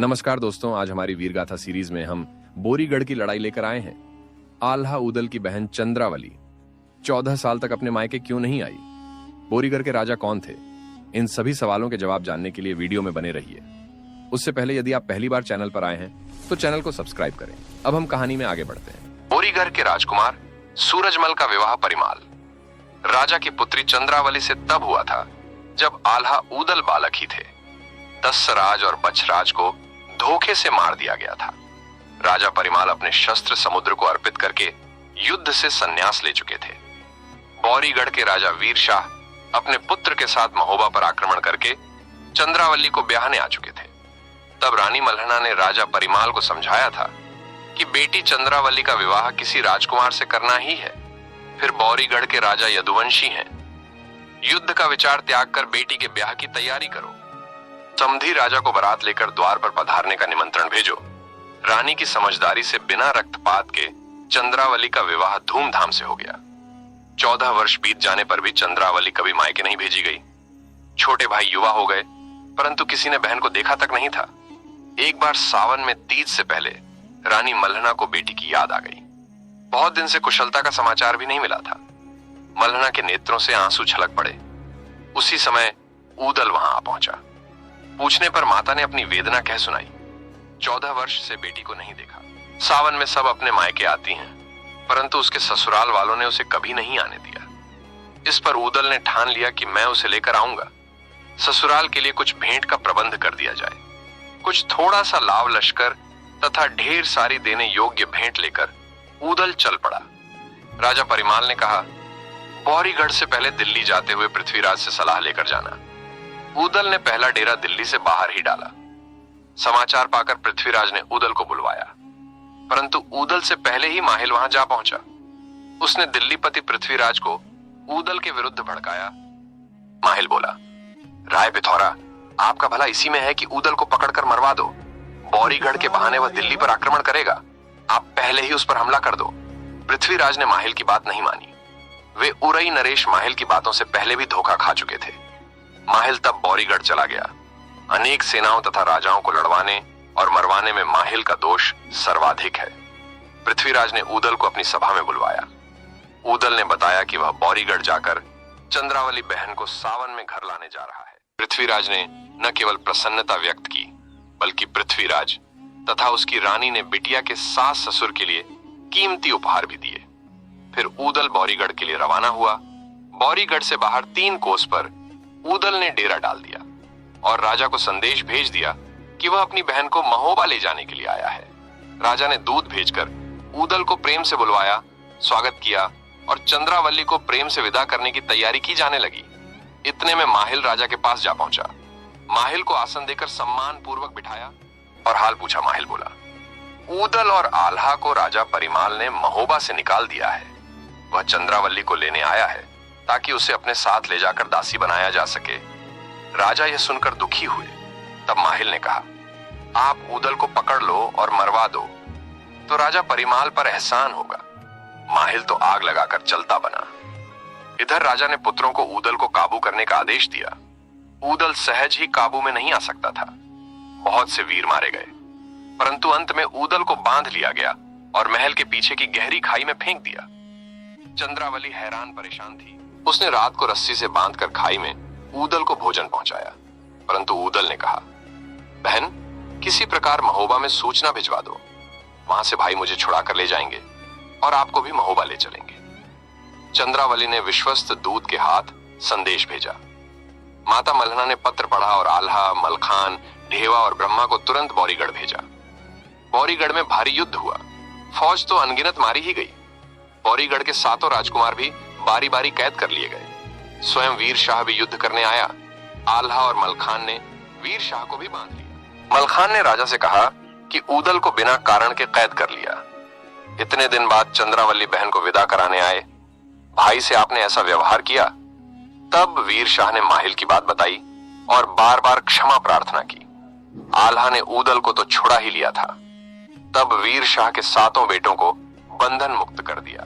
नमस्कार दोस्तों, आज हमारी वीरगाथा सीरीज में हम बोरीगढ़ की लड़ाई लेकर आए हैं। आल्हा उदल की बहन चंद्रावली 14 साल तक अपने मायके क्यों नहीं आई? बोरीगढ़ के राजा कौन थे? इन सभी सवालों के जवाब जानने के लिए वीडियो में बने रहिए। उससे पहले यदि आप पहली बार चैनल पर आए हैं तो चैनल को सब्सक्राइब करें। अब हम कहानी में आगे बढ़ते हैं। बोरीगढ़ के राजकुमार सूरजमल का विवाह परिमाल राजा की पुत्री चंद्रावली से तब हुआ था जब आल्हा उदल बालक ही थे। दसराज और बछराज को धोखे से मार दिया गया था। राजा परिमाल अपने शस्त्र समुद्र को अर्पित करके युद्ध से संन्यास ले चुके थे। बोरीगढ़ के राजा वीर शाह अपने पुत्र के साथ महोबा पर आक्रमण करके चंद्रावली को ब्याहने आ चुके थे। तब रानी मल्हना ने राजा परिमाल को समझाया था कि बेटी चंद्रावली का विवाह किसी राजकुमार से करना ही है। फिर बोरीगढ़ के राजा यदुवंशी हैं। युद्ध का विचार त्याग कर बेटी के ब्याह की तैयारी करो। समधी राजा को बारात लेकर द्वार पर पधारने का निमंत्रण भेजो। रानी की समझदारी से बिना रक्तपात के चंद्रावली का विवाह धूमधाम से हो गया। 14 वर्ष बीत जाने पर भी चंद्रावली कभी मायके नहीं भेजी गई। छोटे भाई युवा हो गए, परंतु किसी ने बहन को देखा तक नहीं था। एक बार सावन में तीज से पहले रानी मल्हना को बेटी की याद आ गई। बहुत दिन से कुशलता का समाचार भी नहीं मिला था। मल्हना के नेत्रों से आंसू छलक पड़े। उसी समय उदल वहां आ पहुंचा। पूछने पर माता ने अपनी वेदना कह सुनाई। 14 वर्ष से बेटी को नहीं देखा। सावन में सब अपने मायके आती हैं, परंतु उसके ससुराल वालों ने उसे कभी नहीं आने दिया। इस पर उदल ने ठान लिया कि मैं उसे लेकर आऊंगा। ससुराल के लिए कुछ भेंट का प्रबंध कर दिया जाए। कुछ थोड़ा सा लाव लश्कर तथा ढेर सारी देने योग्य भेंट लेकर उदल चल पड़ा। राजा परिमाल ने कहा, बोरीगढ़ से पहले दिल्ली जाते हुए पृथ्वीराज से सलाह लेकर जाना। उदल ने पहला डेरा दिल्ली से बाहर ही डाला। समाचार पाकर पृथ्वीराज ने उदल को बुलवाया, परंतु उदल से पहले ही माहिल वहां जा पहुंचा। उसने दिल्लीपति पृथ्वीराज को उदल के विरुद्ध भड़काया। माहिल बोला, राय पिथौरा, आपका भला इसी में है कि उदल को पकड़कर मरवा दो। बोरीगढ़ के बहाने वह दिल्ली पर आक्रमण करेगा, आप पहले ही उस पर हमला कर दो। पृथ्वीराज ने माहिल की बात नहीं मानी। वे उरई नरेश माहिल की बातों से पहले भी धोखा खा चुके थे। माहिल तब बोरीगढ़ चला गया। अनेक सेनाओं तथा राजाओं को लड़वाने और मरवाने में माहिल का दोष सर्वाधिक है। पृथ्वीराज ने उदल को अपनी सभा में बुलवाया। उदल ने बताया कि वह बोरीगढ़ जाकर चंद्रावली बहन को सावन में घर लाने जा रहा है। पृथ्वीराज ने न केवल प्रसन्नता व्यक्त की, बल्कि पृथ्वीराज तथा उसकी रानी ने बिटिया के सास ससुर के लिए कीमती उपहार भी दिए। फिर उदल बोरीगढ़ के लिए रवाना हुआ। बोरीगढ़ से बाहर 3 कोस पर उदल ने डेरा डाल दिया और राजा को संदेश भेज दिया कि वह अपनी बहन को महोबा ले जाने के लिए आया है। राजा ने दूत भेजकर उदल को प्रेम से बुलवाया, स्वागत किया और चंद्रावली को प्रेम से विदा करने की तैयारी की जाने लगी। इतने में माहिल राजा के पास जा पहुंचा। माहिल को आसन देकर सम्मान पूर्वक बिठाया और हाल पूछा। माहिल बोला, उदल और आल्हा को राजा परिमाल ने महोबा से निकाल दिया है। वह चंद्रावली को लेने आया है ताकि उसे अपने साथ ले जाकर दासी बनाया जा सके। राजा यह सुनकर दुखी हुए। तब माहिल ने कहा, आप उदल को पकड़ लो और मरवा दो तो राजा परिमाल पर एहसान होगा। माहिल तो आग लगाकर जलता बना। इधर राजा ने पुत्रों को उदल को काबू करने का आदेश दिया। उदल सहज ही काबू में नहीं आ सकता था। बहुत से वीर मारे गए, परंतु अंत में उदल को बांध लिया गया और महल के पीछे की गहरी खाई में फेंक दिया। चंद्रावली हैरान परेशान थी। उसने रात को रस्सी से बांधकर खाई में उदल को भोजन पहुंचाया, परंतु उदल ने कहा, बहन, किसी प्रकार महोबा में सूचना भिजवा दो। वहां से भाई मुझे छुड़ा कर ले जाएंगे और आपको भी महोबा ले चलेंगे। चंद्रावली ने विश्वस्त दूत के हाथ संदेश भेजा। माता मल्हना ने पत्र पढ़ा और आल्हा, मलखान, ढेवा और ब्रह्मा को तुरंत बोरीगढ़ भेजा। बोरीगढ़ में भारी युद्ध हुआ। फौज तो अनगिनत मारी ही गई। बोरीगढ़ के 7 राजकुमार भी बारी बारी कैद कर लिए गए। स्वयं वीर शाह भी युद्ध करने आया। आल्हा और मलखान ने वीर शाह को भी बांध लिया। मलखान ने राजा से कहा कि उदल को बिना कारण के कैद कर लिया। इतने दिन बाद चंद्रावली बहन को विदा कराने आए। भाई से आपने ऐसा व्यवहार किया। तब वीर शाह ने माहिल की बात बताई और बार बार क्षमा प्रार्थना की। आल्हा ने उदल को तो छुड़ा ही लिया था। तब वीर शाह के 7 बेटों को बंधन मुक्त कर दिया।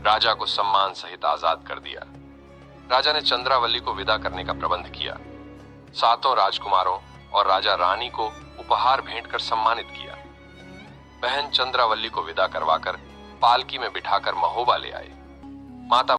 राजा को सम्मान सहित आजाद कर दिया। राजा ने चंद्रावली को विदा करने का प्रबंध किया। 7 राजकुमारों और राजा रानी को उपहार भेंट कर सम्मानित किया। बहन चंद्रावल्ली को विदा करवाकर पालकी में बिठाकर महोबा ले आए। माता